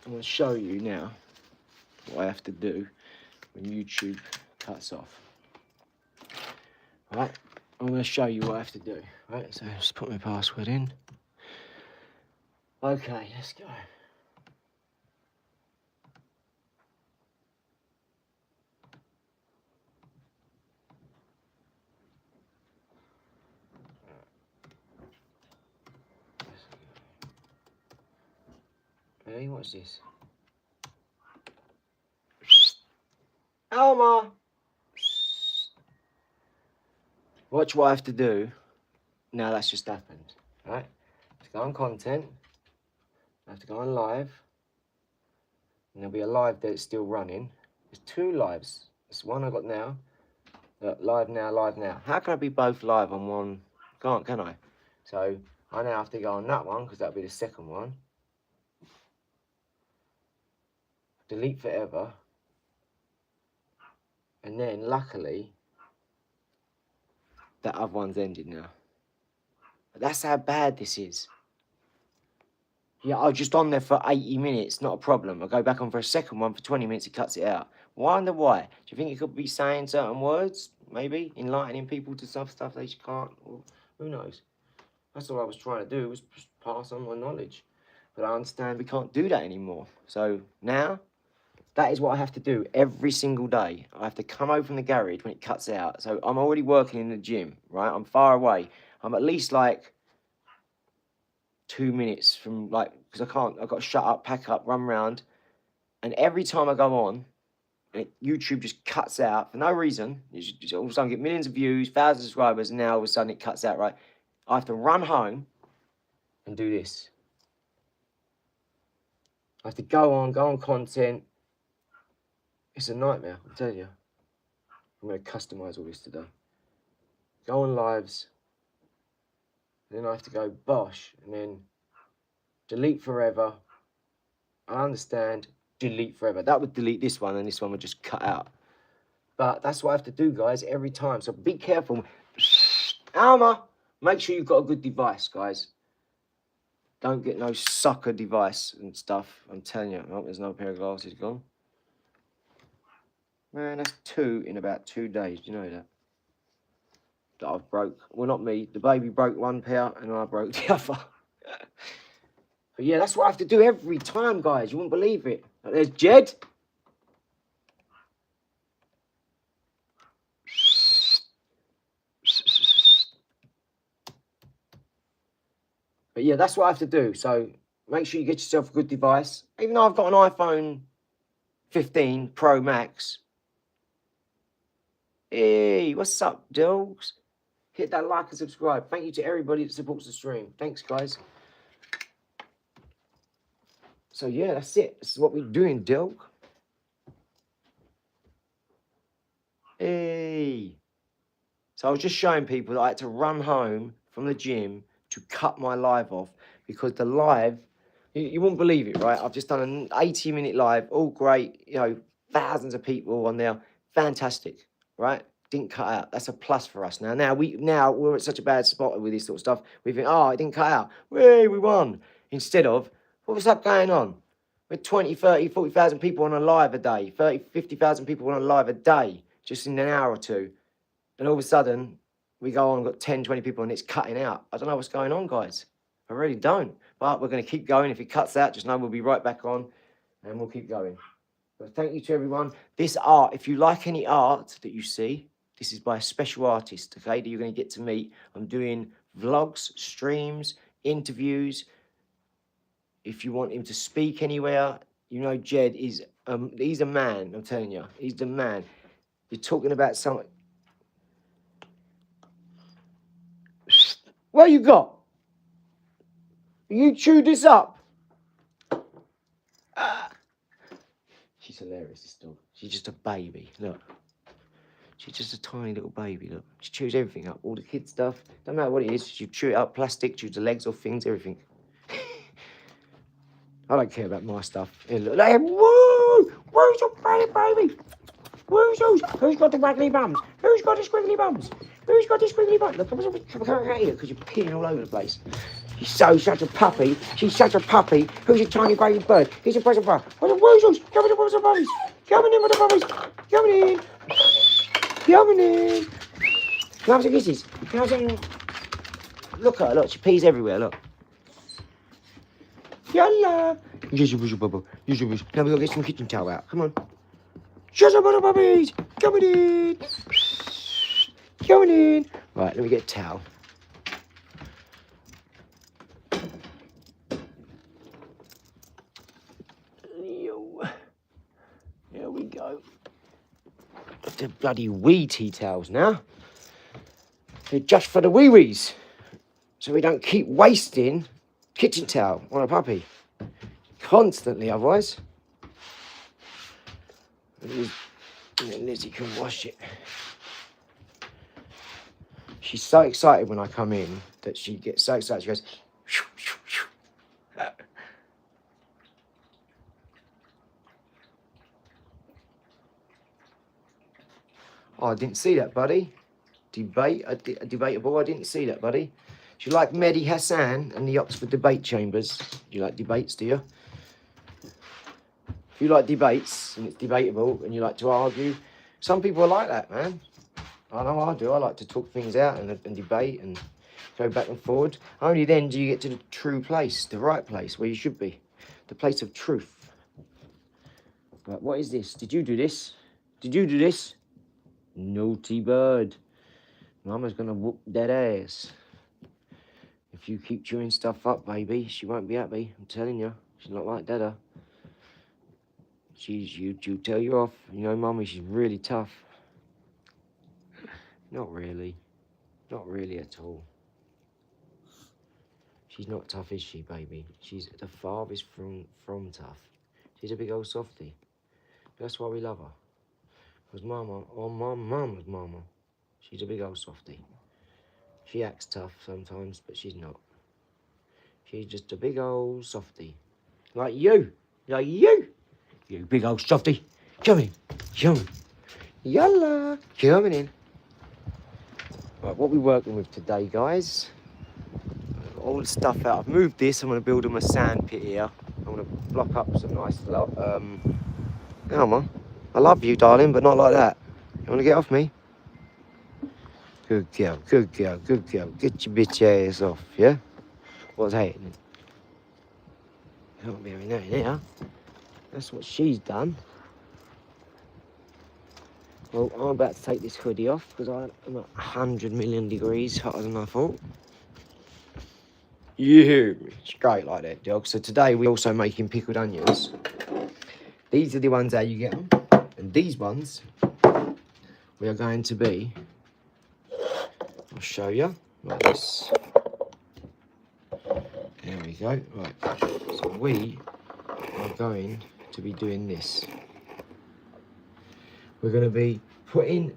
I'm going to show you now what I have to do when YouTube cuts off. Right, I'm going to show you what I have to do. Right, so just put my password in. Okay, let's go. Hey, what's this? Alma! Watch what I have to do. Now that's just happened. Right? To go on content, I have to go on live. And there'll be a live that's still running. There's 2 lives. There's one I got now. Live now, live now. How can I be both live on one? Can't, can I? So I now have to go on that one because that'll be the second one. Delete forever. And then luckily, that other one's ended now. But that's how bad this is. Yeah, I was just on there for 80 minutes, not a problem. I go back on for a second one for 20 minutes, it cuts it out. Wonder why? Do you think it could be saying certain words? Maybe enlightening people to stuff they can't? Or who knows? That's all I was trying to do, was just pass on my knowledge. But I understand we can't do that anymore. So now, that is what I have to do every single day. I have to come over from the garage when it cuts out. So I'm already working in the gym, right? I'm far away. I'm at least like 2 minutes from, like, because I've got to shut up, pack up, run round. And every time I go on, YouTube just cuts out for no reason. You just all of a sudden get millions of views, thousands of subscribers, and now all of a sudden it cuts out, right? I have to run home and do this. I have to go on content. It's a nightmare, I'm telling you. I'm going to customise all this today. Go on lives. Then I have to go bosh and then delete forever. I understand, delete forever. That would delete this one and this one would just cut out. But that's what I have to do, guys, every time. So be careful. Alma, make sure you've got a good device, guys. Don't get no sucker device and stuff. I'm telling you. Oh, there's another pair of glasses gone. Man, that's 2 in about 2 days. Do you know that? That I've broke. Well, not me. The baby broke 1 pair and I broke the other. But yeah, that's what I have to do every time, guys. You wouldn't believe it. There's Jed. But yeah, that's what I have to do. So make sure you get yourself a good device. Even though I've got an iPhone 15 Pro Max. Hey, what's up, dogs? Hit that like and subscribe. Thank you to everybody that supports the stream. Thanks, guys. So yeah, that's it. This is what we're doing, dog. Hey. So I was just showing people that I had to run home from the gym to cut my live off because the live, you wouldn't believe it, right? I've just done an 80-minute live, all great, you know, thousands of people on there, fantastic, right? Didn't cut out. That's a plus for us now. Now we're at such a bad spot with this sort of stuff. We think, oh, it didn't cut out. Hey, we won. Instead of, what was that going on? We're 20, 30, 40,000 people on a live a day, 30, 50,000 people on a live a day, just in an hour or two. And all of a sudden, we go on, got 10, 20 people, and it's cutting out. I don't know what's going on, guys. I really don't. But we're going to keep going. If it cuts out, just know we'll be right back on, and we'll keep going. But thank you to everyone. This art, if you like any art that you see, this is by a special artist, okay, that you're going to get to meet. I'm doing vlogs, streams, interviews. If you want him to speak anywhere, you know Jed is, he's a man, I'm telling you. He's the man. You're talking about something. What you got? You chewed this up. She's hilarious, this dog. She's just a baby, look. She's just a tiny little baby, look. She chews everything up, all the kid stuff. Don't matter what it is, she chew it up, plastic, chews the legs off things, everything. I don't care about my stuff. Here, look, like, woo! Where's your baby? Who's got the waggly bums? Who's got the squiggly bums? Who's got the squiggly bums? Look, come here, because you're peeing all over the place. She's such a puppy. She's such a puppy. Who's a tiny baby bird? He's a pressure bird. What the weasels? Coming in with the puppies. Coming in with the puppies. Coming in. Coming in. Loves and kisses. Loves and... Look at her, look. She pees everywhere, look. Yalla. Use your bubble. Use your whistle. Now we've got to get some kitchen towel out. Come on. Shut up, little puppies. Coming in. Coming in. Right, let me get a towel. There we go. The bloody wee tea towels now. They're just for the wee-wees. So we don't keep wasting kitchen towel on a puppy. Constantly, otherwise. And then Lizzie can wash it. She's so excited when I come in that she gets so excited. She goes, shoo, shoo, shoo. Oh, I didn't see that, buddy. Debatable. I didn't see that, buddy. Do you like Mehdi Hassan and the Oxford debate chambers? Do you like debates, do you? If you like debates and it's debatable and you like to argue, some people are like that, man. I know I do. I like to talk things out and debate and go back and forward. Only then do you get to the true place, the right place, where you should be. The place of truth. But what is this? Did you do this? Did you do this? Naughty bird. Mama's gonna whoop that ass. If you keep chewing stuff up, baby, she won't be happy. I'm telling you. She's not like Dada. You tell you off. You know, Mummy, she's really tough. Not really. Not really at all. She's not tough, is she, baby? She's the farthest from tough. She's a big old softie. That's why we love her. Because Mama, or Mama's Mama, she's a big old softie. She acts tough sometimes, but she's not. She's just a big old softie. Like you. Like you. You big old softie. Come in. Come in. Yalla. Coming in. Right, what we working with today, guys? All the stuff out. I've moved this. I'm going to build them a sand pit here. I'm going to block up some nice... Come on. I love you, darling, but not like that. You want to get off me? Good girl, good girl, good girl. Get your bitch ass off, yeah? What's happening? Can't be having that in here. That's what she's done. Well, I'm about to take this hoodie off because I'm at 100 million degrees hotter than I thought. Yeah, it's great like that, dog. So today we're also making pickled onions. These are the ones how you get them. And these ones, we are going to be, I'll show you, like this. There we go. Right, so we are going to be doing this. We're going to be putting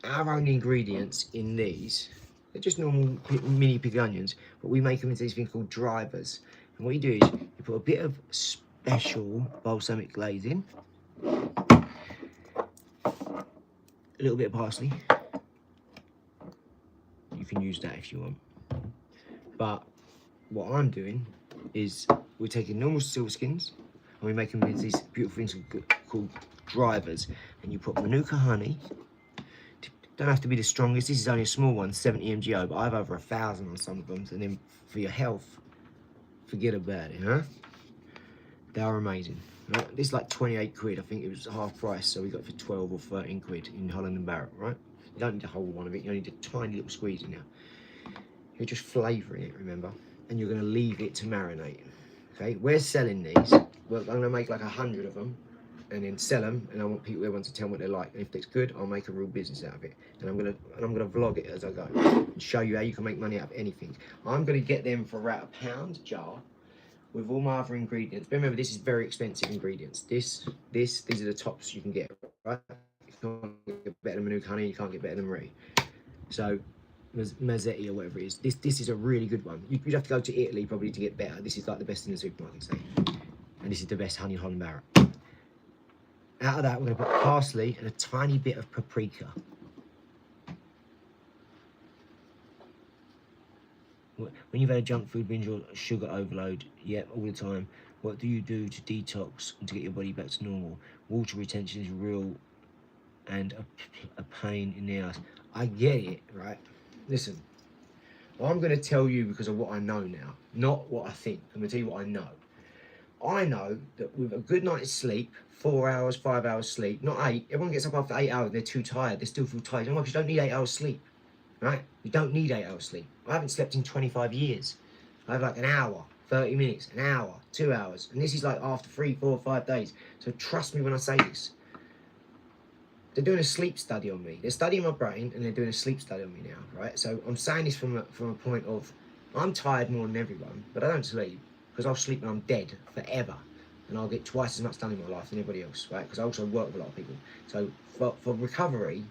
our own ingredients in these. They're just normal mini pickled onions, but we make them into this thing called drivers. And what you do is you put a bit of special balsamic glaze in, a little bit of parsley. You can use that if you want. But what I'm doing is we're taking normal silkskins and we make them into these beautiful things called drivers. And you put Manuka honey. Don't have to be the strongest. This is only a small one, 70 mgo, but I have over 1,000 on some of them. And then for your health, forget about it, huh? They are amazing. Right? This is like 28 quid. I think it was half price, so we got it for 12 or 13 quid in Holland and Barrett, right? You don't need the whole one of it. You only need a tiny little squeeze in there. You're just flavouring it, remember? And you're going to leave it to marinate. Okay, we're selling these. Well, I'm going to make like 100 of them and then sell them. And I want people who want to tell me what they like. And if it's good, I'll make a real business out of it. And I'm gonna vlog it as I go and show you how you can make money out of anything. I'm going to get them for about £1 a jar with all my other ingredients. But remember, this is very expensive ingredients. These are the tops you can get, right? You can't get better than Manuka honey. You can't get better than Marie. So. Mazzetti or whatever it is. This is a really good one. You'd have to go to Italy probably to get better. This is like the best in the supermarket, say. And this is the best honey Holland Barrett. Out of that, we're going to put parsley and a tiny bit of paprika. When you've had a junk food binge or sugar overload, yep, all the time, what do you do to detox and to get your body back to normal? Water retention is real and a pain in the ass. I get it, right? Listen, I'm going to tell you because of what I know now, not what I think. I'm going to tell you what I know. I know that with a good night's sleep, 4 hours, 5 hours sleep, not 8. Everyone gets up after 8 hours, they're too tired. They still feel tired. You know, because you don't need 8 hours sleep, right? You don't need 8 hours sleep. I haven't slept in 25 years. I have like an hour, 30 minutes, an hour, 2 hours. And this is like after 3, 4, 5 days. So trust me when I say this. They're doing a sleep study on me. They're studying my brain and they're doing a sleep study on me now, right? So I'm saying this from a point of, I'm tired more than everyone, but I don't sleep because I'll sleep when I'm dead forever. And I'll get twice as much done in my life than anybody else, right? Because I also work with a lot of people. So for recovery,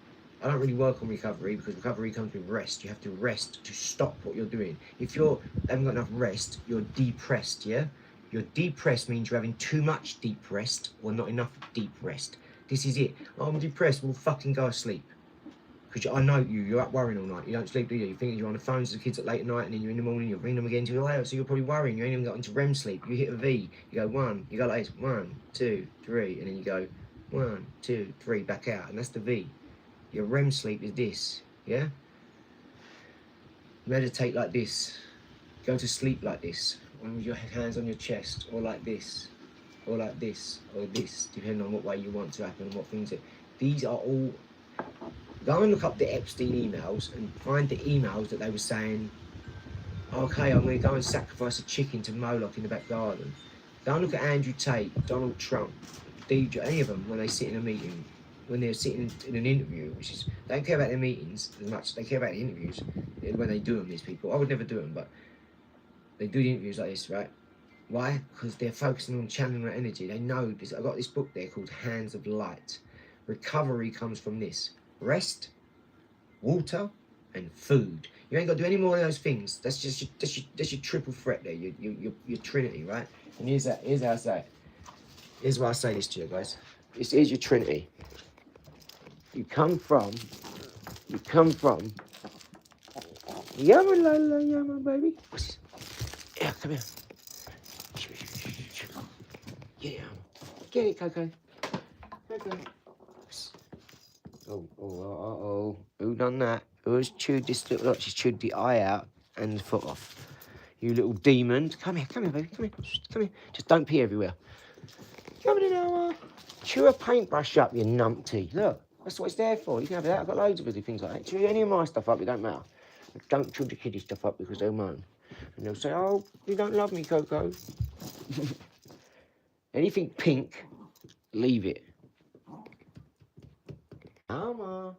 I don't really work on recovery because recovery comes with rest. You have to rest to stop what you're doing. If you haven't got enough rest, you're depressed, yeah? You're depressed means you're having too much deep rest or not enough deep rest. This is it. Oh, I'm depressed. Well, fucking go to sleep. Because I know you're up worrying all night. You don't sleep, do you? You think you're on the phones to the kids at late at night, and then you're in the morning, you're ringing them again to go, so you're probably worrying. You ain't even got into REM sleep. You hit a V. You go 1. You go like this. 1, 2, 3. And then you go 1, 2, 3. Back out. And that's the V. Your REM sleep is this. Yeah? Meditate like this. Go to sleep like this. With your hands on your chest. Or like this. Or like this. Or this. Depending on what way you want to happen and what things. These are all... Go and look up the Epstein emails and find the emails that they were saying, okay, I'm going to go and sacrifice a chicken to Moloch in the back garden. Go and look at Andrew Tate, Donald Trump, DJ, any of them when they sit in a meeting, when they're sitting in an interview, which is, they don't care about their meetings as much as they care about the interviews when they do them, these people. I would never do them, but they do the interviews like this, right? Why? Because they're focusing on channeling that energy. They know this. I've got this book there called Hands of Light. Recovery comes from this. Rest, water, and food. You ain't got to do any more of those things. That's your triple threat there. Your trinity, right? And here's how I say it. Here's why I say this to you guys. Here's your trinity. You come from. Yumma la la yumma, baby. Yeah, come here. Yeah, get it, Coco. Coco. Oh, who done that? Who's chewed this little, look, she's chewed the eye out and the foot off. You little demon. Come here, baby, come here. Just don't pee everywhere. Come here now. Chew a paintbrush up, you numpty. Look, that's what it's there for. You can have that. I've got loads of other things like that. Chew any of my stuff up, it don't matter. But don't chew the kiddie stuff up because they'll moan. And they'll say, oh, you don't love me, Coco. Anything pink, leave it. Mama.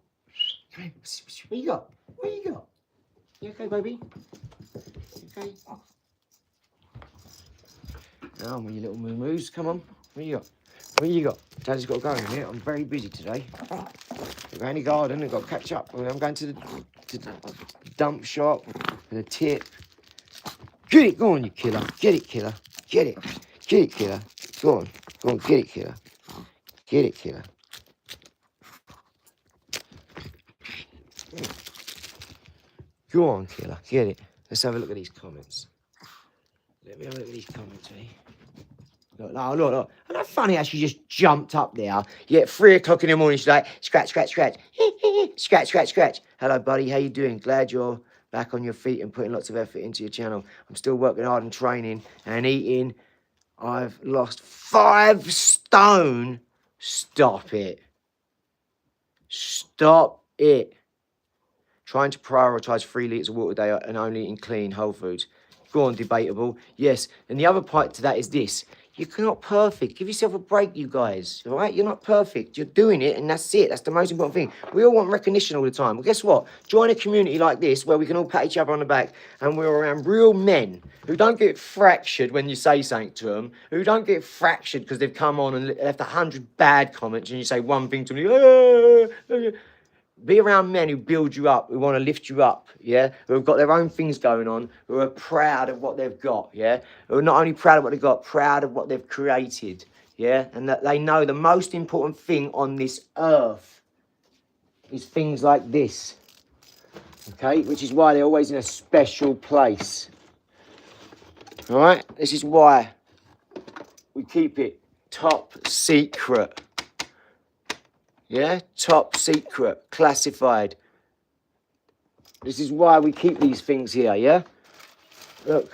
What you got? You okay, baby? You okay? Now, you little moo-moos, come on. What you got? Daddy's got to go in here. I'm very busy today. I'm going to the garden. I've got to catch up. I'm going to the dump shop for the tip. Get it, go on, you killer. Get it, killer. Get it, killer. Go on, get it, killer. Get it, killer. Go on, killer. Get it. Let's have a look at these comments. Let me have a look at these comments, eh? Look. Isn't that funny how she just jumped up there? Yeah, at 3 o'clock in the morning, she's like, scratch. Scratch. Hello, buddy. How you doing? Glad you're back on your feet and putting lots of effort into your channel. I'm still working hard and training and eating. I've lost 5 stone. Stop it. Trying to prioritise 3 litres of water a day and only eating clean, whole foods. Go on, debatable. Yes, and the other part to that is this. You're not perfect. Give yourself a break, you guys. All right? You're not perfect. You're doing it, and that's it. That's the most important thing. We all want recognition all the time. Well, guess what? Join a community like this where we can all pat each other on the back and we're around real men who don't get fractured when you say something to them, who don't get fractured because they've come on and left 100 bad comments and you say one thing to them. Be around men who build you up, who want to lift you up, yeah? Who have got their own things going on, who are proud of what they've got, yeah? Who are not only proud of what they've got, proud of what they've created, yeah? And that they know the most important thing on this earth is things like this. Okay, which is why they're always in a special place. All right, this is why we keep it top secret. Yeah, top secret, classified. This is why we keep these things here, yeah? Look.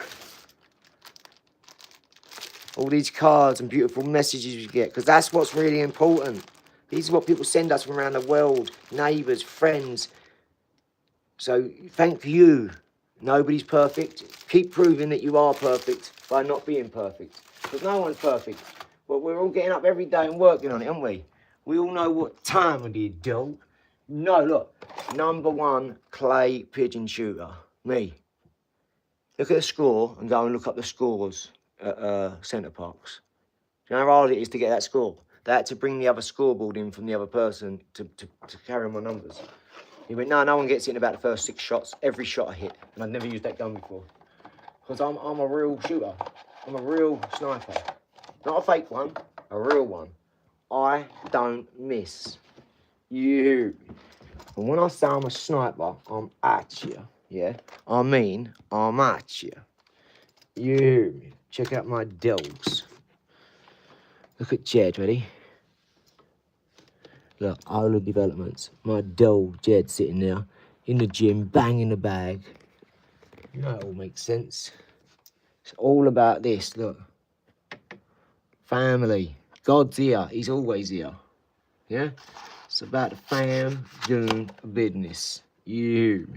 All these cards and beautiful messages we get, because that's what's really important. These are what people send us from around the world, neighbours, friends. So thank you. Nobody's perfect. Keep proving that you are perfect by not being perfect. Because no one's perfect. But we're all getting up every day and working on it, aren't we? We all know what time it is, Dill. No, look. #1 clay pigeon shooter. Me. Look at the score and go and look up the scores at Centre Parks. Do you know how hard it is to get that score? They had to bring the other scoreboard in from the other person to carry on my numbers. He went, no one gets it in about the first 6 shots. Every shot I hit. And I'd never used that gun before. Because I'm a real shooter. I'm a real sniper. Not a fake one, a real one. I don't miss. You. And when I say I'm a sniper, I'm at you. Yeah? I mean, I'm at you. You. Check out my dogs. Look at Jed, ready? Look, OLAR developments. My dog Jed sitting there in the gym, banging the bag. You know it all makes sense. It's all about this, look. Family. God's here. He's always here. Yeah? It's about the fam doing business. You.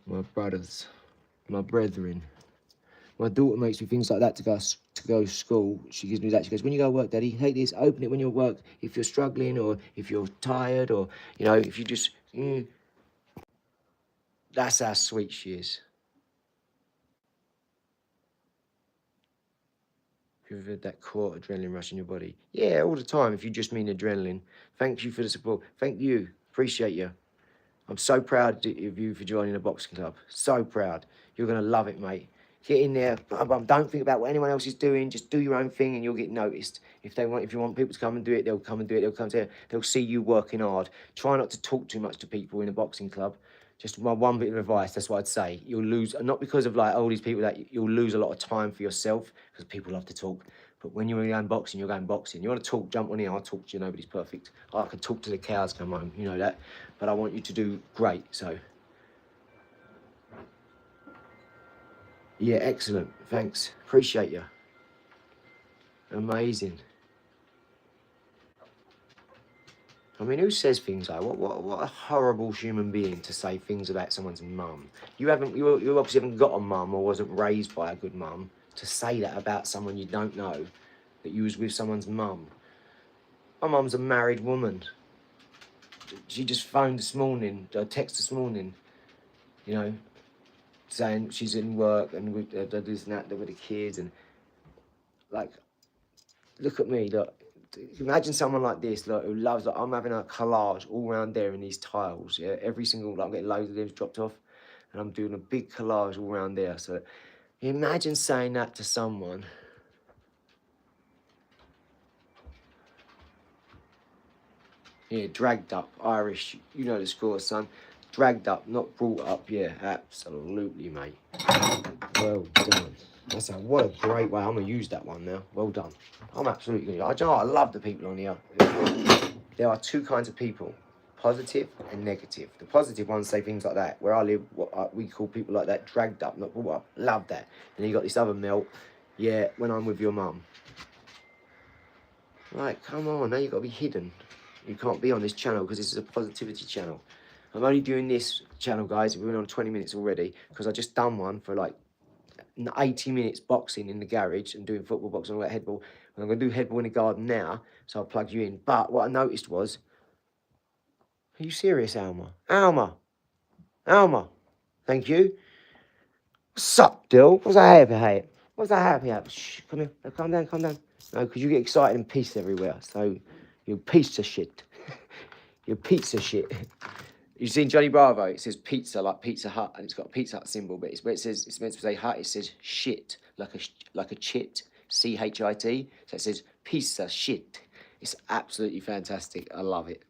My brothers. My brethren. My daughter makes me things like that to go to school. She gives me that. She goes, when you go to work, Daddy, take this, open it when you're at work. If you're struggling or if you're tired or, you know, if you just... That's how sweet she is. If you've had that core adrenaline rush in your body. Yeah, all the time, if you just mean adrenaline. Thank you for the support. Thank you. Appreciate you. I'm so proud of you for joining the boxing club. So proud. You're going to love it, mate. Get in there. Don't think about what anyone else is doing. Just do your own thing and you'll get noticed. If you want people to come and do it, they'll come and do it. They'll come to They'll see you working hard. Try not to talk too much to people in a boxing club. Just my one bit of advice, that's what I'd say. You'll lose, not because of like all these people, that you'll lose a lot of time for yourself because people love to talk. But when you're going boxing, you're going boxing. You want to talk, jump on here, I'll talk to you, nobody's perfect. I can talk to the cows come home, you know that. But I want you to do great, so. Yeah, excellent, thanks. Appreciate you. Amazing. I mean, who says things like, what a horrible human being to say things about someone's mum. You obviously haven't got a mum or wasn't raised by a good mum to say that about someone you don't know, that you was with someone's mum. My mum's a married woman. She just phoned this morning, text this morning, you know, saying she's in work and with this and that with the kids and like, look at me, look. Imagine someone like this, like, who loves, like, I'm having a collage all around there in these tiles, yeah? Every single, like, I'm getting loads of them dropped off, and I'm doing a big collage all around there. So imagine saying that to someone. Yeah, dragged up, Irish, you know the score, son. Dragged up, not brought up, yeah, absolutely, mate. Well done. What a great way. I'm going to use that one now. Well done. I'm absolutely going to. I love the people on here. There are 2 kinds of people, positive and negative. The positive ones say things like that. Where I live, we call people like that dragged up, not brought up. Love that. And then you got this other melt. Yeah, when I'm with your mum. Right, come on. Now you've got to be hidden. You can't be on this channel because this is a positivity channel. I'm only doing this channel, guys. We've been on 20 minutes already because I just done one for like 80 minutes boxing in the garage and doing football, boxing, all that headball. And I'm going to do headball in the garden now, so I'll plug you in. But what I noticed was, are you serious, Alma? Alma, thank you. What's up, Dill? What's that happy hat? What's that happy hat? Shh, come here. No, calm down. No, because you get excited and peace everywhere. So, you piece of shit. You piece of shit. You've seen Johnny Bravo, it says pizza, like Pizza Hut, and it's got a Pizza Hut symbol, but it's where it says, it's meant to say hut, it says shit, like a chit, C-H-I-T, so it says pizza shit. It's absolutely fantastic, I love it.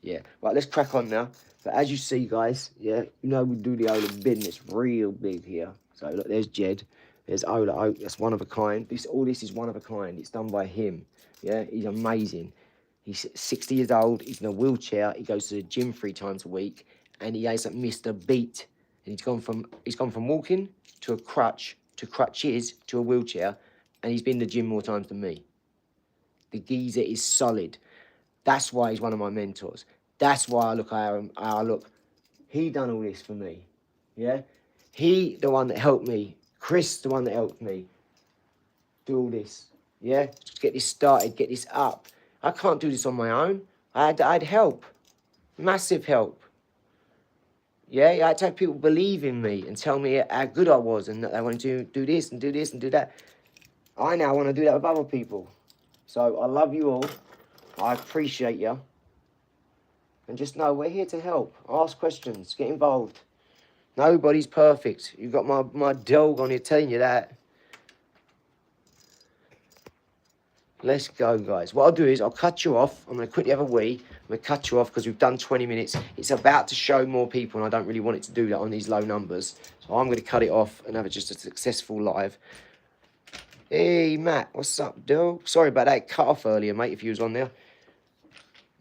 Yeah, right, let's crack on now. But as you see, guys, yeah, you know we do the OLAR bin. It's real big here. So look, there's Jed. There's OLAR. Oh, that's one of a kind. All this is one of a kind. It's done by him. Yeah, he's amazing. He's 60 years old. He's in a wheelchair. He goes to the gym 3 times a week, and he hasn't missed a beat. And he's gone from walking to a crutch to crutches to a wheelchair, and he's been in the gym more times than me. The geezer is solid. That's why he's one of my mentors. That's why I look how I look. He done all this for me. Yeah? He, the one that helped me. Chris, the one that helped me do all this. Yeah? Get this started, get this up. I can't do this on my own. I had help. Massive help. Yeah? I had to have people believe in me and tell me how good I was and that they wanted to do this and do this and do that. I now want to do that with other people. So I love you all. I appreciate you. And just know we're here to help. Ask questions. Get involved. Nobody's perfect. You've got my dog on here telling you that. Let's go, guys. What I'll do is I'll cut you off. I'm going to quickly have a wee. I'm going to cut you off because we've done 20 minutes. It's about to show more people, and I don't really want it to do that on these low numbers. So I'm going to cut it off and have just a successful live. Hey, Matt. What's up, dog? Sorry about that. Cut off earlier, mate, if you was on there.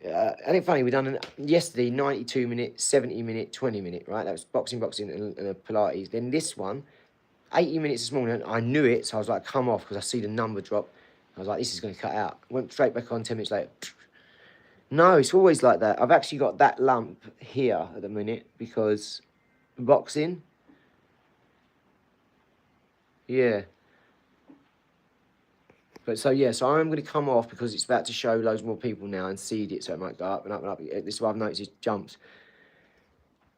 I think funny, we done yesterday 92 minute, 70 minute, 20 minute, right? That was boxing, and a Pilates. Then this one, 80 minutes this morning, I knew it, so I was like, come off, because I see the number drop. I was like, this is going to cut out. Went straight back on 10 minutes later. No, it's always like that. I've actually got that lump here at the minute, because boxing, yeah. But so, yeah, so I'm going to come off because it's about to show loads more people now and seed it, so it might go up and up and up. This is what I've noticed, is jumps.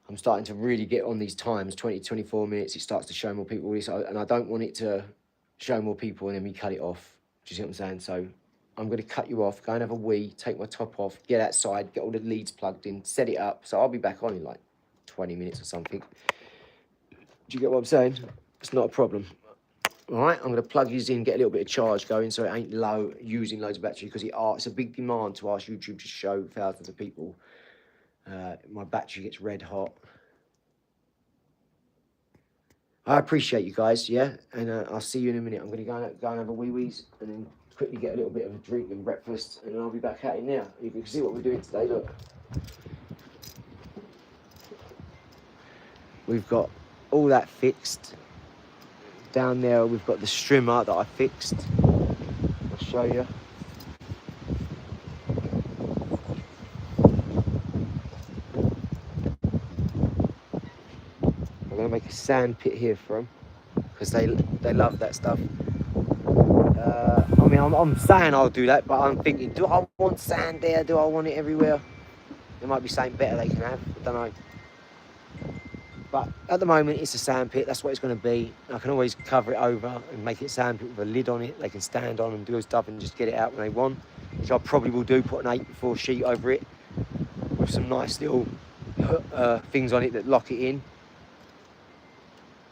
I'm starting to really get on these times, 20, 24 minutes, it starts to show more people. And I don't want it to show more people and then we cut it off. Do you see what I'm saying? So I'm going to cut you off, go and have a wee, take my top off, get outside, get all the leads plugged in, set it up. So I'll be back on in like 20 minutes or something. Do you get what I'm saying? It's not a problem. All right, I'm going to plug these in, get a little bit of charge going so it ain't low, using loads of battery, because it's a big demand to ask YouTube to show thousands of people. My battery gets red hot. I appreciate you guys, yeah? And I'll see you in a minute. I'm going to go and have a wee-wees and then quickly get a little bit of a drink and breakfast, and then I'll be back at it now. You can see what we're doing today, look. We've got all that fixed. Down there we've got the strimmer that I fixed. I'll show you. I'm going to make a sand pit here for them because they love that stuff. I mean, I'm saying I'll do that, but I'm thinking, do I want sand there? Do I want it everywhere? There might be something better they can have. I don't know. But at the moment, it's a sand pit. That's what it's going to be. I can always cover it over and make it a sand pit with a lid on it. They can stand on and do stuff and just get it out when they want, which I probably will do, put an 8x4 sheet over it with some nice little things on it that lock it in.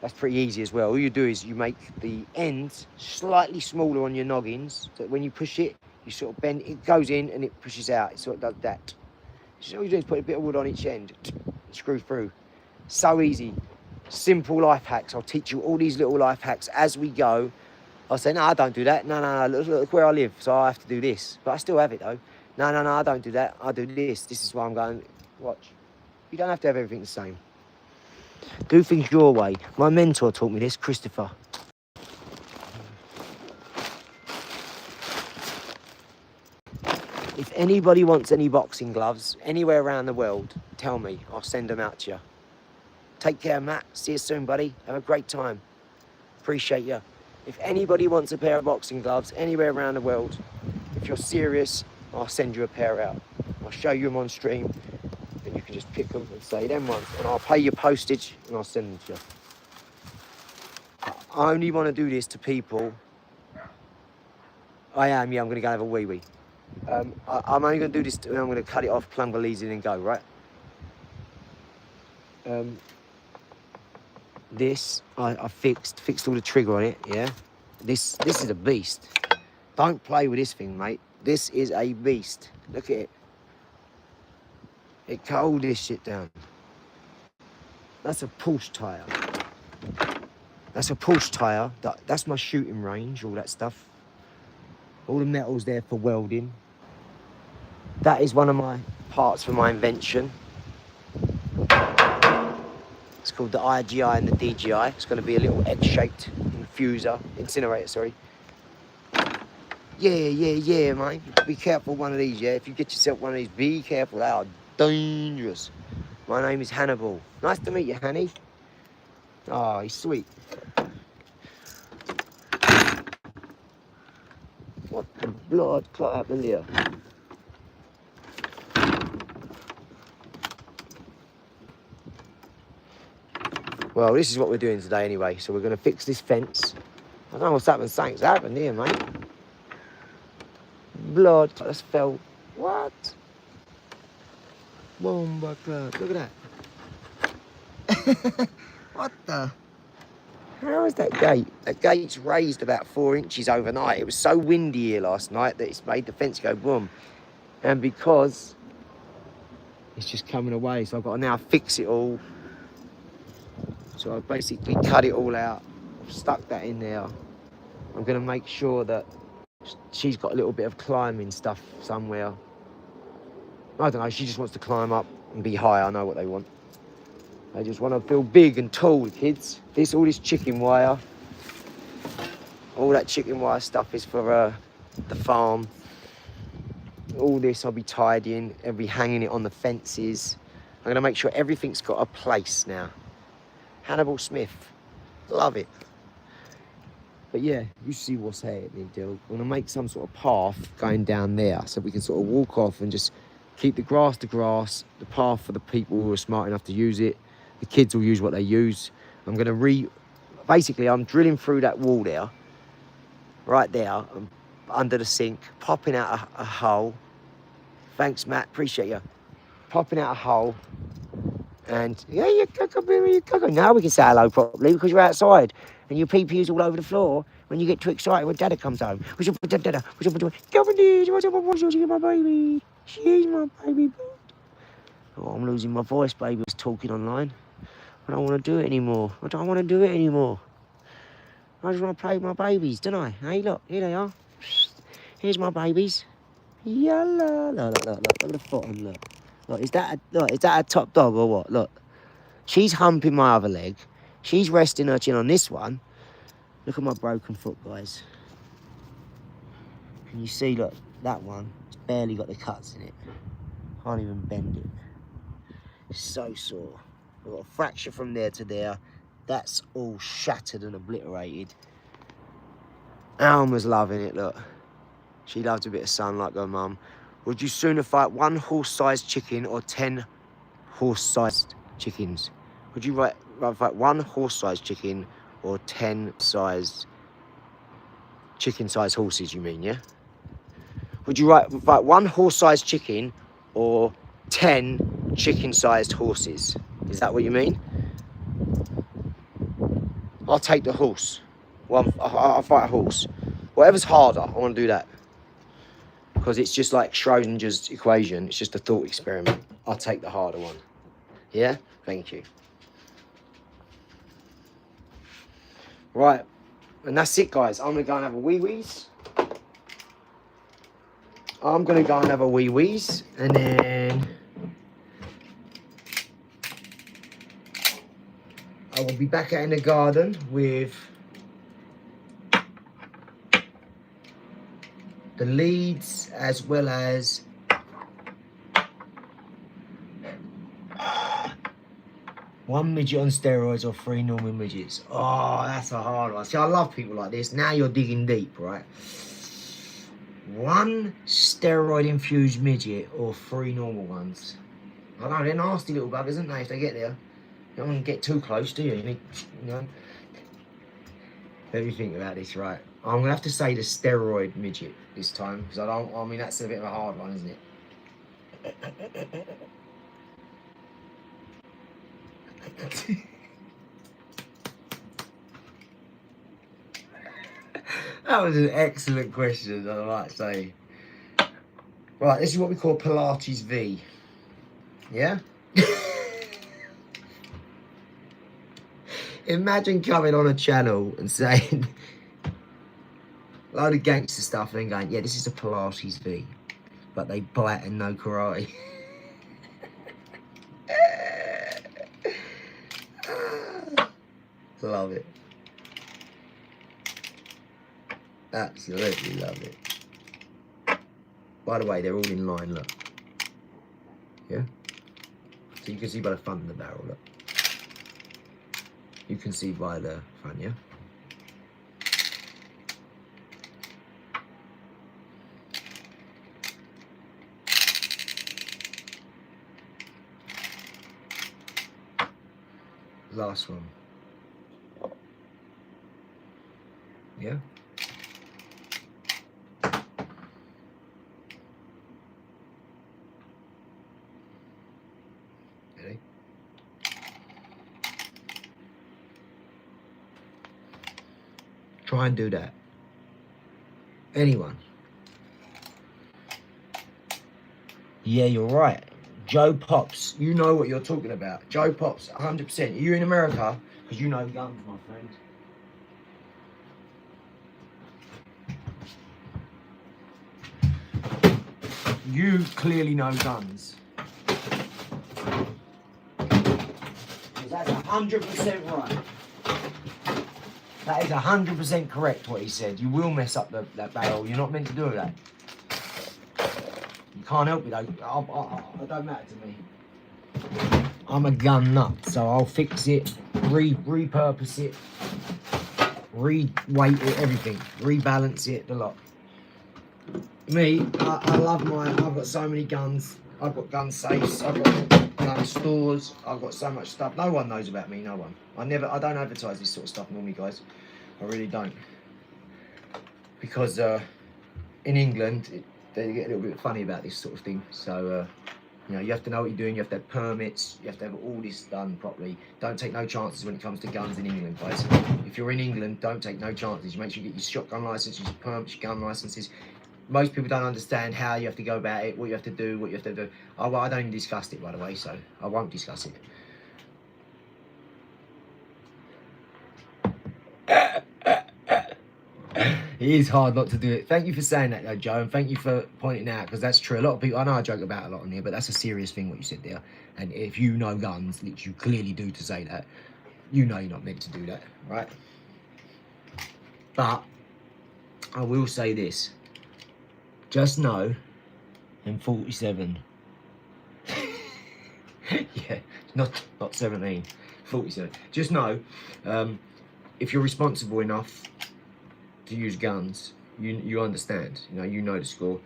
That's pretty easy as well. All you do is you make the ends slightly smaller on your noggins, so that when you push it, you sort of bend, it goes in and it pushes out. It sort of does that. So all you do is put a bit of wood on each end, screw through. So easy. Simple life hacks. I'll teach you all these little life hacks as we go. I'll say, no, I don't do that. No, look where I live, so I have to do this. But I still have it, though. No, I don't do that. I do this. This is why I'm going, watch. You don't have to have everything the same. Do things your way. My mentor taught me this, Christopher. If anybody wants any boxing gloves anywhere around the world, tell me. I'll send them out to you. Take care, Matt. See you soon, buddy. Have a great time. Appreciate you. If anybody wants a pair of boxing gloves anywhere around the world, if you're serious, I'll send you a pair out. I'll show you them on stream, and you can just pick them and say them ones, and I'll pay your postage and I'll send them to you. I only want to do this to people. I'm going to go have a wee-wee. I'm only going to do this, I'm going to cut it off, plumb the leads in and go, right? This, I fixed all the trigger on it, yeah? This is a beast. Don't play with this thing, mate. This is a beast. Look at it. It cut all this shit down. That's a Porsche tyre. That's a Porsche tyre. That's my shooting range, all that stuff. All the metal's there for welding. That is one of my parts for my invention. It's called the IGI and the DGI. It's going to be a little egg-shaped incinerator, sorry. Yeah, mate. Be careful one of these, yeah? If you get yourself one of these, be careful. They are dangerous. My name is Hannibal. Nice to meet you, Hanny. Oh, he's sweet. What the blood clot happened here? Well, this is what we're doing today anyway. So we're going to fix this fence. I don't know what's happened. Something's happened here, mate. Blood just fell. What? Bomba club. Look at that. What the? How is that gate? That gate's raised about 4 inches overnight. It was so windy here last night that it's made the fence go boom. And because it's just coming away, so I've got to now fix it all. So I've basically cut it all out. I've stuck that in there. I'm going to make sure that she's got a little bit of climbing stuff somewhere. I don't know, she just wants to climb up and be high. I know what they want. They just want to feel big and tall, the kids. All this chicken wire. All that chicken wire stuff is for the farm. All this I'll be tidying. I'll be hanging it on the fences. I'm going to make sure everything's got a place now. Hannibal Smith. Love it. But yeah, you see what's happening, Dill. I'm going to make some sort of path going down there so we can sort of walk off and just keep the grass, the path for the people who are smart enough to use it. The kids will use what they use. I'm going to basically, I'm drilling through that wall there, right there, under the sink, popping out a hole. Thanks, Matt, appreciate you. Popping out a hole. And yeah, you cuckoo. Now we can say hello properly because you're outside and your pee-pee's all over the floor when you get too excited when Dada comes home. Come on, she's my baby. She's my baby. Oh, I'm losing my voice, baby. I was talking online. I don't want to do it anymore. I just want to play with my babies, don't I? Hey, look, here they are. Here's my babies. Yalla, look at the foot on, look. Look, is that a top dog or what? Look, she's humping my other leg. She's resting her chin on this one. Look at my broken foot, guys. Can you see, look, that one? It's barely got the cuts in it. Can't even bend it. It's so sore. I've got a fracture from there to there. That's all shattered and obliterated. Alma's loving it, look. She loves a bit of sun like her mum. Would you sooner fight 1 horse-sized chicken or 10 horse-sized chickens? Would you rather fight 1 horse-sized chicken or 10 chicken-sized horses, you mean, yeah? Would you rather fight 1 horse-sized chicken or 10 chicken-sized horses? Is that what you mean? I'll take the horse. Well, I'll fight a horse. Whatever's harder, I want to do that. Because it's just like Schrodinger's equation. It's just a thought experiment. I'll take the harder one. Yeah? Thank you. Right. And that's it, guys. I'm going to go and have a wee-wees. And then I will be back out in the garden with the leads as well as one midget on steroids or 3 normal midgets. Oh, that's a hard one. See, I love people like this. Now you're digging deep, right? 1 steroid-infused midget or 3 normal ones. I know, they're nasty little buggers, aren't they, if they get there? You don't want to get too close, do you? You know. Let me think about this, right? I'm going to have to say the steroid midget this time, because I mean, that's a bit of a hard one, isn't it? That was an excellent question, I might say. Right, this is what we call Pilates V. Yeah? Imagine coming on a channel and saying a load of gangster stuff and then going, yeah, this is a Pilates V, but they bite and no karate. Love it. Absolutely love it. By the way, they're all in line, look. Yeah? So you can see by the front of the barrel, look. You can see by the front, yeah? Last one. Yeah? Ready? Try and do that. Anyone? Yeah, you're right. Joe Pops, you know what you're talking about. Joe Pops, 100%. Are you in America? Because you know guns, my friend. You clearly know guns. That's 100% right. That is 100% correct what he said. You will mess up that barrel. You're not meant to do that. You can't help it though. It don't matter to me. I'm a gun nut, so I'll fix it, repurpose it, re-weight it, everything, rebalance it, the lot. Me, I love mine. I've got so many guns. I've got gun safes. I've got gun stores. I've got so much stuff. No one knows about me. No one. I don't advertise this sort of stuff normally, guys. I really don't. Because in England, they get a little bit funny about this sort of thing. So, you know, you have to know what you're doing. You have to have permits. You have to have all this done properly. Don't take no chances when it comes to guns in England, guys. If you're in England, don't take no chances. You make sure you get your shotgun license, your permits, your gun licenses. Most people don't understand how you have to go about it, what you have to do, what you have to do. I don't even discuss it, by the way, so I won't discuss it. It is hard not to do it. Thank you for saying that, though, Joe, and thank you for pointing out, because that's true. A lot of people, I know I joke about it a lot on here, but that's a serious thing, what you said there. And if you know guns, which you clearly do to say that, you know you're not meant to do that, right? But I will say this. Just know, in 47, yeah, not 17, 47. Just know, if you're responsible enough to use guns, you understand. You know the score.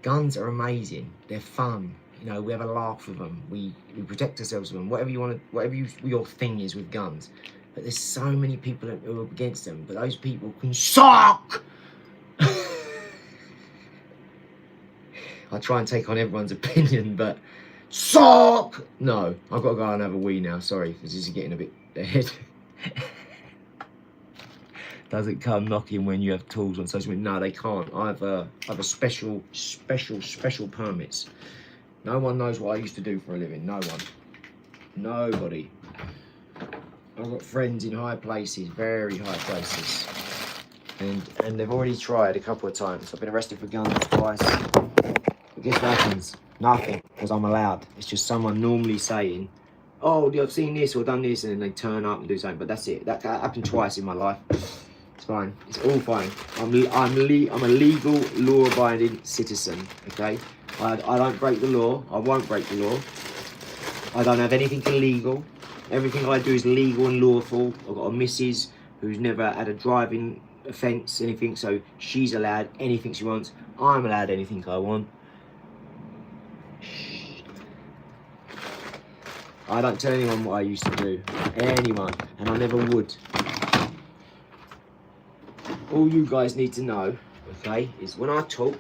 Guns are amazing. They're fun. You know, we have a laugh with them. We protect ourselves with them. Whatever you want to, whatever your thing is with guns. But there's so many people who are against them. But those people can suck. I try and take on everyone's opinion, but suck! No, I've got to go and have a wee now. Sorry, because this is getting a bit ahead. Doesn't come knocking when you have tools on social media. No, they can't. I have a special permits. No one knows what I used to do for a living. No one. Nobody. I've got friends in high places, very high places. And they've already tried a couple of times. I've been arrested for guns twice. But guess what happens? Nothing, because I'm allowed. It's just someone normally saying, oh, I've seen this or done this, and then they turn up and do something. But that's it. That happened twice in my life. It's fine. It's all fine. I'm a legal, law-abiding citizen. Okay. I don't break the law. I won't break the law. I don't have anything illegal. Everything I do is legal and lawful. I've got a missus who's never had a driving offence, anything. So she's allowed anything she wants. I'm allowed anything I want. I don't tell anyone what I used to do. Anyone. And I never would. All you guys need to know, okay, is when I talk,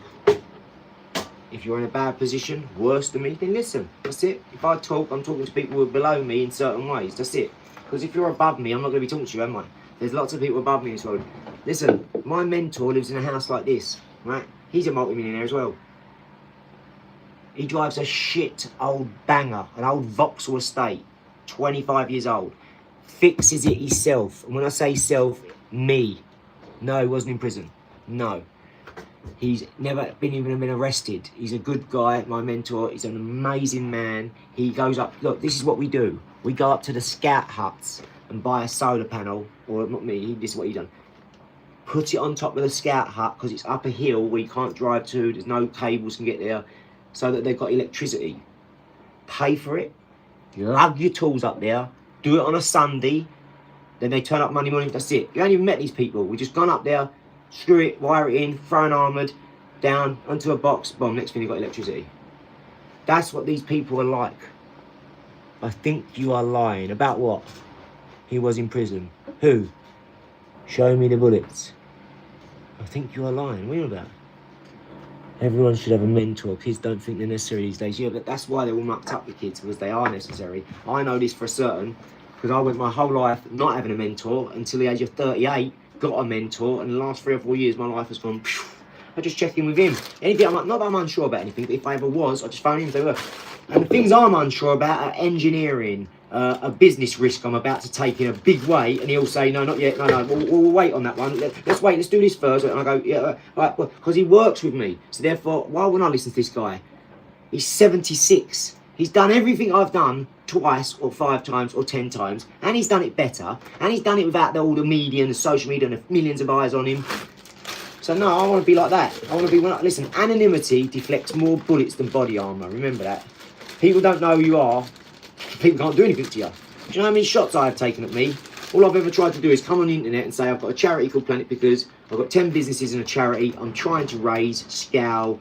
if you're in a bad position, worse than me, then listen. That's it. If I talk, I'm talking to people who are below me in certain ways. That's it. Because if you're above me, I'm not going to be talking to you, am I? There's lots of people above me in this world. Listen, my mentor lives in a house like this, right? He's a multi-millionaire as well. He drives a shit old banger, an old Vauxhall estate, 25 years old. Fixes it himself. And when I say self, me. No, he wasn't in prison. No. He's never even been arrested. He's a good guy, my mentor. He's an amazing man. He goes up, look, this is what we do. We go up to the scout huts and buy a solar panel, or not me, this is what he done. Put it on top of the scout hut, because it's up a hill where you can't drive to, there's no cables can get there, so that they've got electricity. Pay for it, lug your tools up there, do it on a Sunday, then they turn up Monday morning, that's it. You ain't even met these people. We just gone up there, screw it, wire it in, throw an armoured, down, onto a box, boom, next thing you've got electricity. That's what these people are like. I think you are lying. About what? He was in prison. Who? Show me the bullets. I think you are lying. What are you about? Everyone should have a mentor. Kids don't think they're necessary these days. Yeah, but that's why they're all mucked up, the kids, because they are necessary. I know this for certain, because I went my whole life not having a mentor until the age of 38, got a mentor, and the last 3 or 4 years my life has gone, phew. I just check in with him. Anything, not that I'm unsure about anything, but if I ever was, I just phone him and say, look. And the things I'm unsure about are engineering, a business risk I'm about to take in a big way, and he'll say, no, not yet, no, we'll wait on that one. Let's wait, let's do this first. And I go, yeah, right, because he works with me. So therefore, why wouldn't I listen to this guy? He's 76. He's done everything I've done twice or 5 times or 10 times, and he's done it better, and he's done it without all the media and the social media and the millions of eyes on him. So no, I want to be like that. I want to be, listen, anonymity deflects more bullets than body armour. Remember that. People don't know who you are. People can't do anything to you. Do you know how many shots I've taken at me? All I've ever tried to do is come on the internet and say I've got a charity called Planet Because I've got 10 businesses and a charity. I'm trying to raise, scale,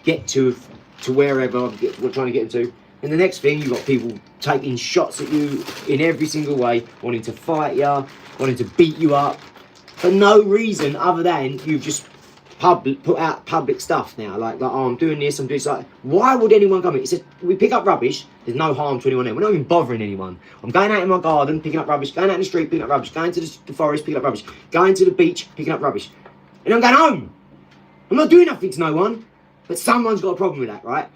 get to wherever we're trying to get into. And the next thing, you've got people taking shots at you in every single way, wanting to fight you, wanting to beat you up, for no reason other than you've just put out public stuff now, like oh, I'm doing this, I'm doing this. Like, why would anyone come in? He said, we pick up rubbish, there's no harm to anyone there. We're not even bothering anyone. I'm going out in my garden, picking up rubbish, going out in the street, picking up rubbish, going to the forest, picking up rubbish, going to the beach, picking up rubbish. And I'm going home. I'm not doing nothing to no one. But someone's got a problem with that, right?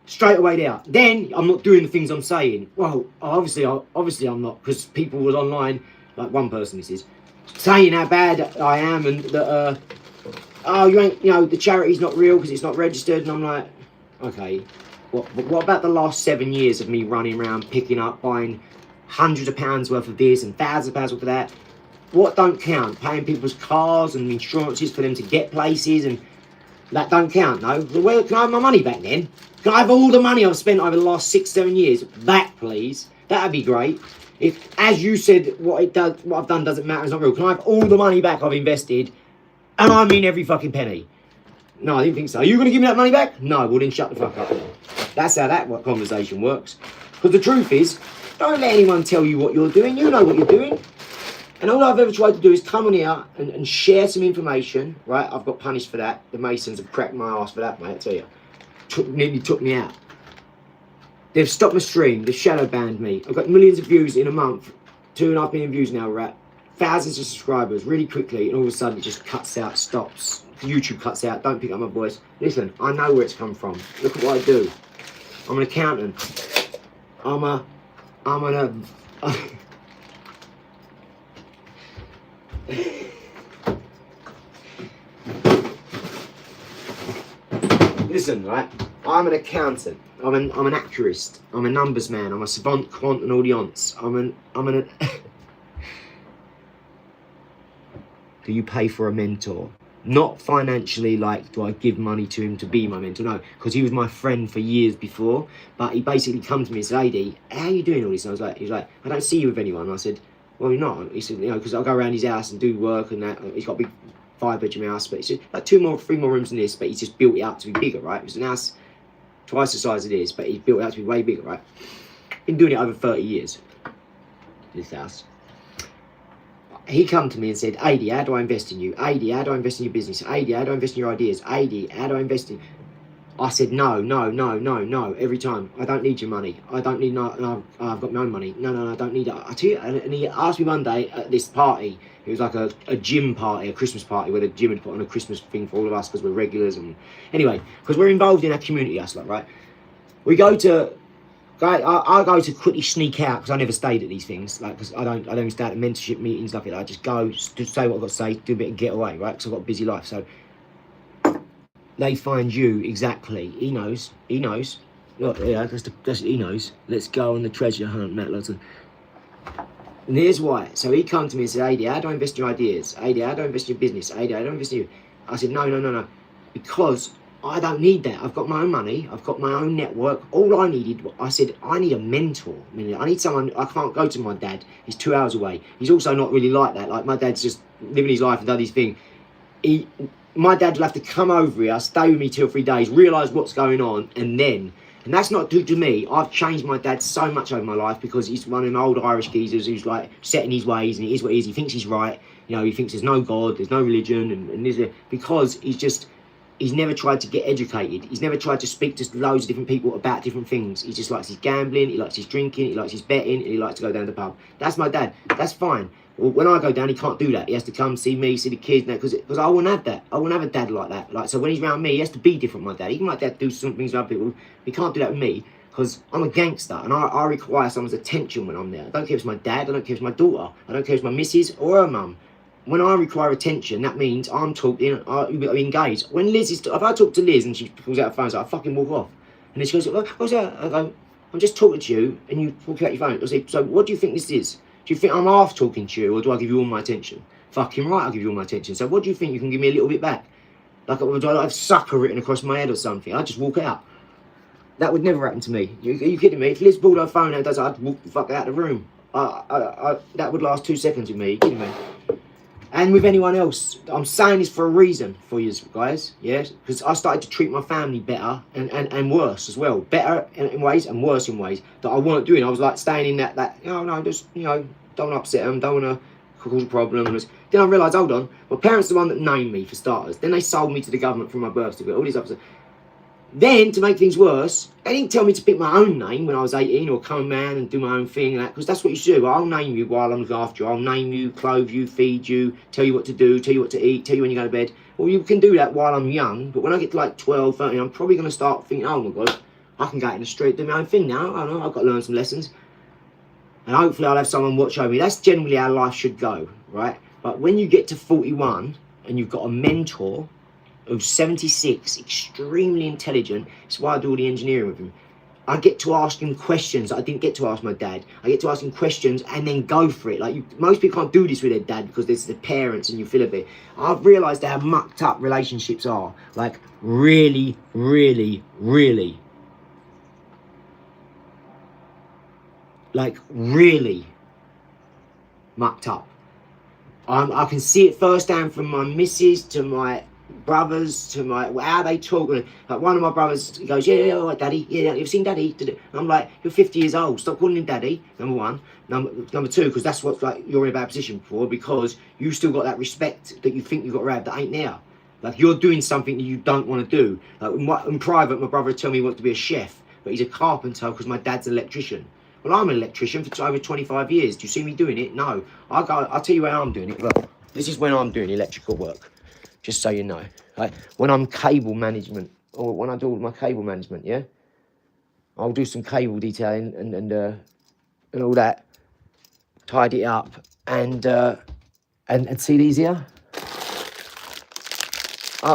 Straight away there. Then I'm not doing the things I'm saying. Well, obviously I'm not, because people was online, like one person this is, saying how bad I am and that, oh, you ain't, the charity's not real because it's not registered. And I'm like, okay, what about the last 7 years of me running around, picking up, buying hundreds of pounds worth of this and thousands of pounds worth of that? What don't count? Paying people's cars and insurances for them to get places, and that don't count, no? Well, can I have my money back then? Can I have all the money I've spent over the last 6-7 years back, please? That'd be great. If, as you said, what I've done doesn't matter, it's not real. Can I have all the money back I've invested? And I mean every fucking penny. No, I didn't think so. Are you going to give me that money back? No, well then shut the fuck up. That's how that conversation works. Because the truth is, don't let anyone tell you what you're doing. You know what you're doing. And all I've ever tried to do is come on here and share some information, right? I've got punished for that. The Masons have cracked my ass for that, mate, I tell you. Nearly took me out. They've stopped my stream. They've shadow banned me. I've got millions of views in a month. 2.5 million views now, we're at. Thousands of subscribers really quickly, and all of a sudden it just cuts out, stops. YouTube cuts out, don't pick up my voice. Listen, I know where it's come from. Look at what I do. I'm an accountant. Listen, right? I'm an accountant. I'm an actuarist. I'm a numbers man. I'm a savant, quant, and audience. Do you pay for a mentor? Not financially, like, do I give money to him to be my mentor? No, because he was my friend for years before. But he basically come to me and said, "Lady, how are you doing all this?" And he was like, "I don't see you with anyone." And I said, "Well, you're not." He said, because I'll go around his house and do work and that. He's got a big 5-bedroom house, but it's just like 3 more rooms than this, but he's just built it up to be bigger, right? It was an house twice the size it is, but he's built it up to be way bigger, right? Been doing it over 30 years, this house. He come to me and said, "Adi, how do I invest in you? Adi, how do I invest in your business? Adi, how do I invest in your ideas? Adi, how do I invest in..." I said, no, every time. I don't need your money. I don't need, no, I've got my own money. No, I don't need it. I tell you, and he asked me one day at this party, it was like a gym party, a Christmas party, where the gym had put on a Christmas thing for all of us because we're regulars. And anyway, because we're involved in our community, us, like, right? We go to, I go to quickly sneak out because I never stayed at these things. Like, because I don't stay at mentorship meetings, like that. I just go, just say what I've got to say, do a bit and get away, right? Because I've got a busy life. So they find you exactly. He knows. Look, yeah, he knows. Let's go on the treasure hunt, Matt Lawson. And here's why. So he come to me and said, AD, how do I invest in your ideas? AD, how do I invest in your business? AD, how do I invest in you? I said, no. Because I don't need that. I've got my own money. I've got my own network. All I needed, I said, I need a mentor. I need someone. I can't go to my dad. He's 2 hours away. He's also not really like that. Like, my dad's just living his life and done his thing. My dad will have to come over here, stay with me 2 or 3 days, realise what's going on, and that's not due to me. I've changed my dad so much over my life because he's one of them old Irish geezers who's like set in his ways, and it is what it is. He thinks he's right. You know, he thinks there's no God, there's no religion, and there's because he's never tried to get educated. He's never tried to speak to loads of different people about different things. He just likes his gambling, he likes his drinking, he likes his betting, and he likes to go down to the pub. That's my dad. That's fine. Well, when I go down, he can't do that. He has to come see me, see the kids, because I won't have that. I won't have a dad like that. Like, so when he's around me, he has to be different, my dad. He can like that do some things with other people. He can't do that with me, because I'm a gangster, and I require someone's attention when I'm there. I don't care if it's my dad, I don't care if it's my daughter, I don't care if it's my missus or her mum. When I require attention, that means I'm talking, I'm engaged. When Liz is, if I talk to Liz and she pulls out her phone, so I fucking walk off. And then she goes, what's that? I go, I'm just talking to you, and you pull out your phone. I say, so what do you think this is? Do you think I'm half talking to you, or do I give you all my attention? Fucking right, I'll give you all my attention. So what do you think? You can give me a little bit back? Like, do I have sucker written across my head or something? I just walk out. That would never happen to me. Are you kidding me? If Liz pulled her phone out and does it, I'd walk the fuck out of the room. That would last 2 seconds with me. Are you kidding me? And with anyone else, I'm saying this for a reason for you guys, yes? Because I started to treat my family better and worse as well. Better in ways and worse in ways that I weren't doing. I was like staying in that no, just, don't upset them, don't want to cause a problem. Then I realised, hold on, my parents are the one that named me for starters. Then they sold me to the government for my birth certificate, all these other stuff. Then, to make things worse, they didn't tell me to pick my own name when I was 18 or come man and do my own thing, because that's what you should do. I'll name you while I'm looking after you. I'll name you, clothe you, feed you, tell you what to do, tell you what to eat, tell you when you go to bed. Well, you can do that while I'm young, but when I get to like 12, 13, I'm probably going to start thinking, oh my God, I can go out in the street, do my own thing now. I know, I've got to learn some lessons. And hopefully I'll have someone watch over me. That's generally how life should go, right? But when you get to 41 and you've got a mentor who's 76, extremely intelligent. It's why I do all the engineering with him. I get to ask him questions that I didn't get to ask my dad. I get to ask him questions and then go for it. Like, most people can't do this with their dad because there's the parents and you feel a bit. I've realised how mucked up relationships are. Like, really, really, really. Like, really mucked up. I can see it firsthand from my missus to my brothers, to how they talk. Like, one of my brothers goes, yeah, all right, daddy, yeah, you've seen daddy? And I'm like, you're 50 years old, stop calling him daddy, number one. Number two, because that's what, like, you're in a bad position for, because you still got that respect that you think you've got to have that ain't there. Like, you're doing something that you don't want to do. Like, in private, my brother would tell me he wants to be a chef, but he's a carpenter because my dad's an electrician. Well, I'm an electrician for over 25 years. Do you see me doing it? No. I'll tell you how I'm doing it. Look, this is when I'm doing electrical work, just so you know. Like, when I'm cable management, or when I do all my cable management, yeah? I'll do some cable detailing and all that. Tidy it up. And see these here?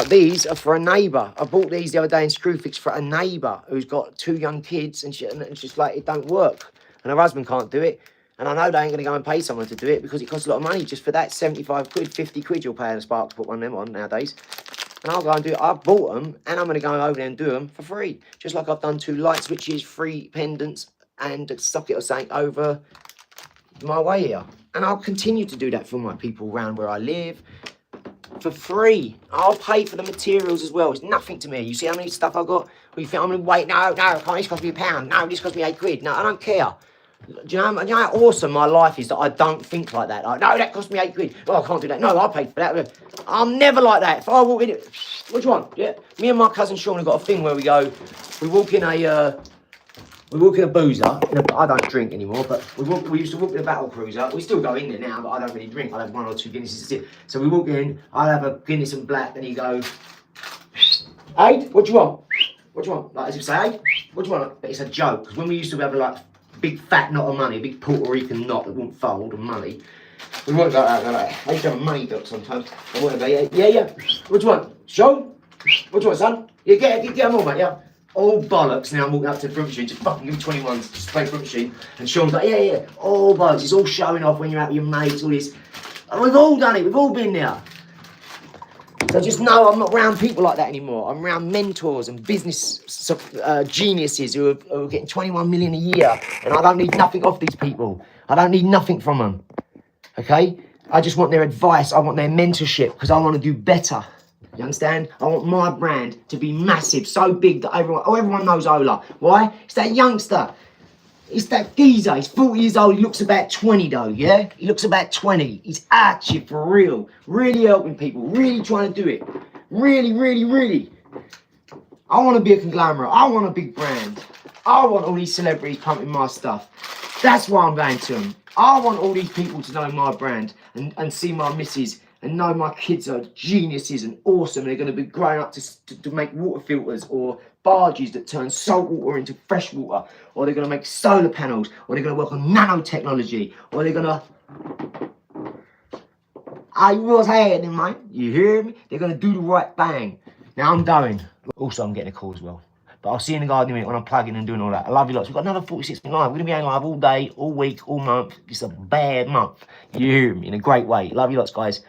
These are for a neighbour. I bought these the other day in Screwfix for a neighbour who's got 2 young kids, and it's just like, it don't work. And her husband can't do it. And I know they ain't going to go and pay someone to do it because it costs a lot of money just for that. 75 quid, 50 quid you'll pay in a spark to put one of them on nowadays. And I'll go and do it. I've bought them, and I'm going to go over there and do them for free. Just like I've done 2 light switches, 3 pendants, and a socket or something over my way here. And I'll continue to do that for my people around where I live. For free. I'll pay for the materials as well. It's nothing to me. You see how many stuff I've got? Well, you think I'm going to wait? No, this cost me £1. No, this cost me 8 quid. No, I don't care. Do you know how awesome my life is that I don't think like that? Like, no, that cost me 8 quid. Oh, I can't do that. No, I paid for that. I'm never like that. If I walk in, what do you want? Yeah. Me and my cousin Sean have got a thing where we walk in a boozer. I don't drink anymore, but we used to walk in a battle cruiser. We still go in there now, but I don't really drink. I'll have 1 or 2 Guinnesses to sit. So we walk in, I'll have a Guinness and black, and he goes, hey, what do you want? What do you want? Like, as if say, hey, what do you want? But it's a joke, because when we used to have like big fat knot of money, a big Puerto Rican knot that wouldn't fold of money, we weren't like that. I used to have a money duck sometimes. I want to go, yeah. What do you want? Show? What do you want, son? Yeah, get them all, mate, yeah. All bollocks. Now I'm walking up to the front machine, just fucking give me 21s, just play front machine. And Sean's like, yeah. All bollocks. It's all showing off when you're out with your mates, all this. And we've all done it. We've all been there. So just know I'm not around people like that anymore. I'm around mentors and business geniuses who are getting 21 million a year. And I don't need nothing off these people. I don't need nothing from them. Okay? I just want their advice. I want their mentorship because I want to do better. You understand? I want my brand to be massive, so big that everyone knows OLAR. Why? It's that youngster. It's that geezer. He's 40 years old. He looks about 20 though, yeah? He looks about 20. He's actually for real. Really helping people. Really trying to do it. Really. I want to be a conglomerate. I want a big brand. I want all these celebrities pumping my stuff. That's why I'm going to them. I want all these people to know my brand and see my missus and know my kids are geniuses and awesome. They're going to be growing up to make water filters or barges that turn salt water into fresh water, or they're going to make solar panels, or they're going to work on nanotechnology, or they're going to... I was hiding, mate. You hear me? They're going to do the right thing. Now I'm going. Also, I'm getting a call as well. But I'll see you in the garden in a minute when I'm plugging and doing all that. I love you lots. We've got another 46 minute live. We're going to be on live all day, all week, all month. It's a bad month. You hear me? In a great way. Love you lots, guys.